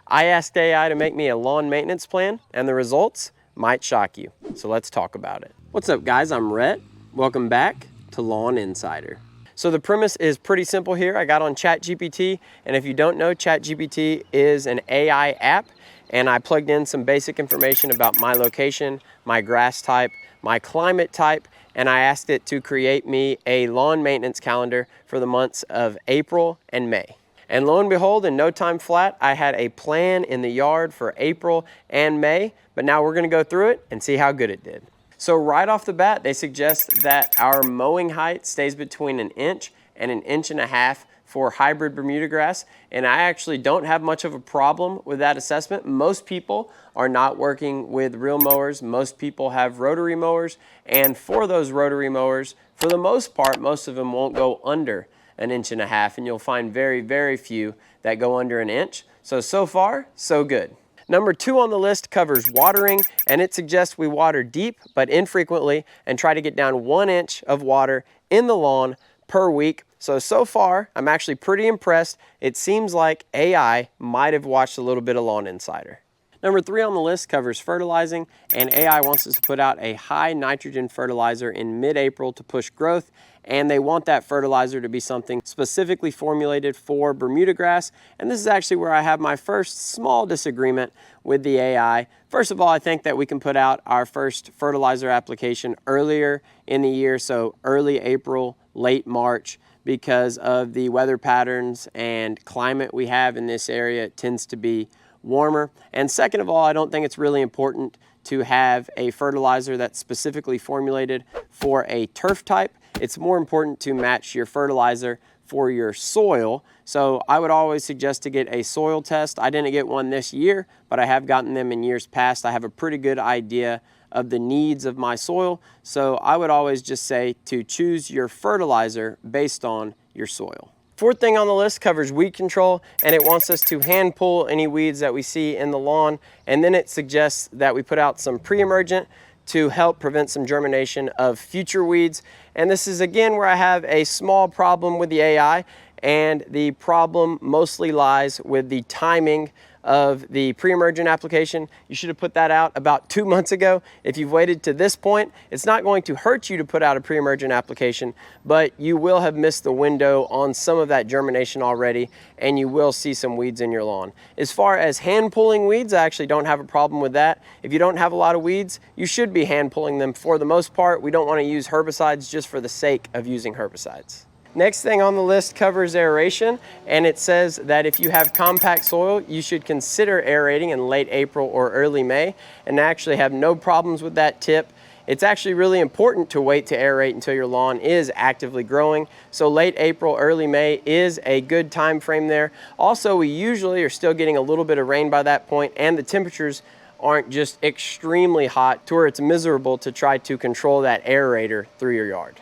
I asked AI to make me a lawn maintenance plan, and the results might shock you. So let's talk about it. What's up, guys? I'm Rhett. Welcome back to Lawn Insider. So the premise is pretty simple here. I got on Chat GPT, and if you don't know, Chat GPT is an AI app, and I plugged in some basic information about my location, my grass type, my climate type, and I asked it to create me a lawn maintenance calendar for the months of April and May. And lo and behold, in no time flat, I had a plan in the yard for April and May, but now we're gonna go through it and see how good it did. So right off the bat, they suggest that our mowing height stays between 1 inch and 1.5 inches for hybrid Bermuda grass, and I actually don't have much of a problem with that assessment. Most people are not working with real mowers. Most people have rotary mowers, and for those rotary mowers, for the most part, most of them won't go under 1.5 inches, and you'll find very, very few that go under 1 inch. So far, so good. Number 2 on the list covers watering, and it suggests we water deep but infrequently and try to get down 1 inch of water in the lawn per week. So far, I'm actually pretty impressed. It seems like AI might have watched a little bit of Lawn Insider. Number 3 on the list covers fertilizing, and AI wants us to put out a high nitrogen fertilizer in mid-April to push growth, and they want that fertilizer to be something specifically formulated for Bermuda grass. And this is actually where I have my first small disagreement with the AI. First of all, I think that we can put out our first fertilizer application earlier in the year, so early April, late March, because of the weather patterns and climate we have in this area. It tends to be warmer. And second of all, I don't think it's really important to have a fertilizer that's specifically formulated for a turf type. It's more important to match your fertilizer for your soil. So I would always suggest to get a soil test. I didn't get one this year, but I have gotten them in years past. I have a pretty good idea of the needs of my soil. So I would always just say to choose your fertilizer based on your soil. 4th thing on the list covers weed control, and it wants us to hand pull any weeds that we see in the lawn, and then it suggests that we put out some pre-emergent to help prevent some germination of future weeds. And this is again where I have a small problem with the AI, and the problem mostly lies with the timing of the pre-emergent application. You should have put that out about 2 months ago. If you've waited to this point, it's not going to hurt you to put out a pre-emergent application, but you will have missed the window on some of that germination already, and you will see some weeds in your lawn. As far as hand pulling weeds, I actually don't have a problem with that. If you don't have a lot of weeds, you should be hand pulling them for the most part. We don't want to use herbicides just for the sake of using herbicides. Next thing on the list covers aeration, and it says that if you have compact soil, you should consider aerating in late April or early May, and actually have no problems with that tip. It's actually really important to wait to aerate until your lawn is actively growing. So late April, early May is a good time frame there. Also, we usually are still getting a little bit of rain by that point, and the temperatures aren't just extremely hot to where it's miserable to try to control that aerator through your yard.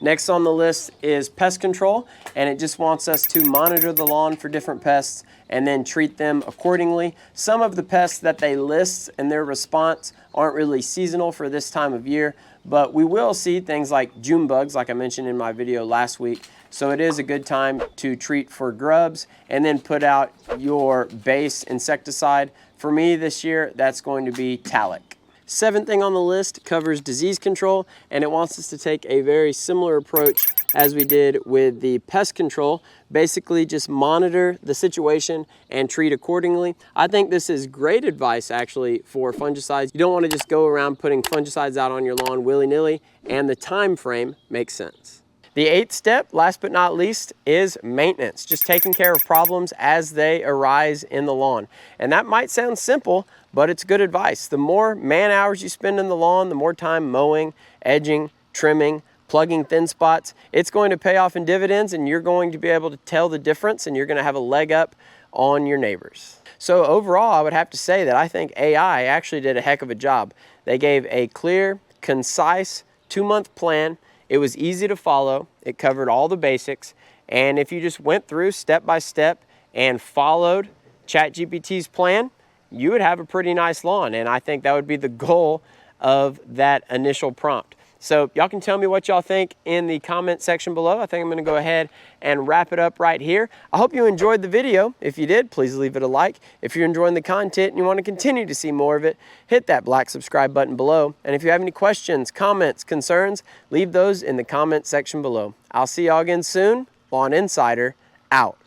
Next on the list is pest control, and it just wants us to monitor the lawn for different pests and then treat them accordingly. Some of the pests that they list in their response aren't really seasonal for this time of year, but we will see things like June bugs, like I mentioned in my video last week. So it is a good time to treat for grubs and then put out your base insecticide. For me this year, that's going to be Talc. 7th thing on the list covers disease control, and it wants us to take a very similar approach as we did with the pest control. Basically just monitor the situation and treat accordingly. I think this is great advice actually for fungicides. You don't want to just go around putting fungicides out on your lawn willy-nilly, and the time frame makes sense. The 8th step, last but not least, is maintenance. Just taking care of problems as they arise in the lawn. And that might sound simple, but it's good advice. The more man hours you spend in the lawn, the more time mowing, edging, trimming, plugging thin spots, it's going to pay off in dividends, and you're going to be able to tell the difference, and you're going to have a leg up on your neighbors. So overall, I would have to say that I think AI actually did a heck of a job. They gave a clear, concise 2-month plan. It was easy to follow. It covered all the basics. And if you just went through step by step and followed Chat GPT's plan, you would have a pretty nice lawn. And I think that would be the goal of that initial prompt. So y'all can tell me what y'all think in the comment section below. I think I'm gonna go ahead and wrap it up right here. I hope you enjoyed the video. If you did, please leave it a like. If you're enjoying the content and you want to continue to see more of it, hit that black subscribe button below. And if you have any questions, comments, concerns, leave those in the comment section below. I'll see y'all again soon. Lawn Insider, out.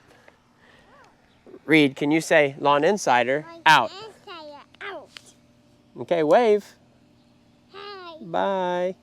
Reed, can you say Lawn Insider, out? Insider, out. Okay, wave. Hi. Bye.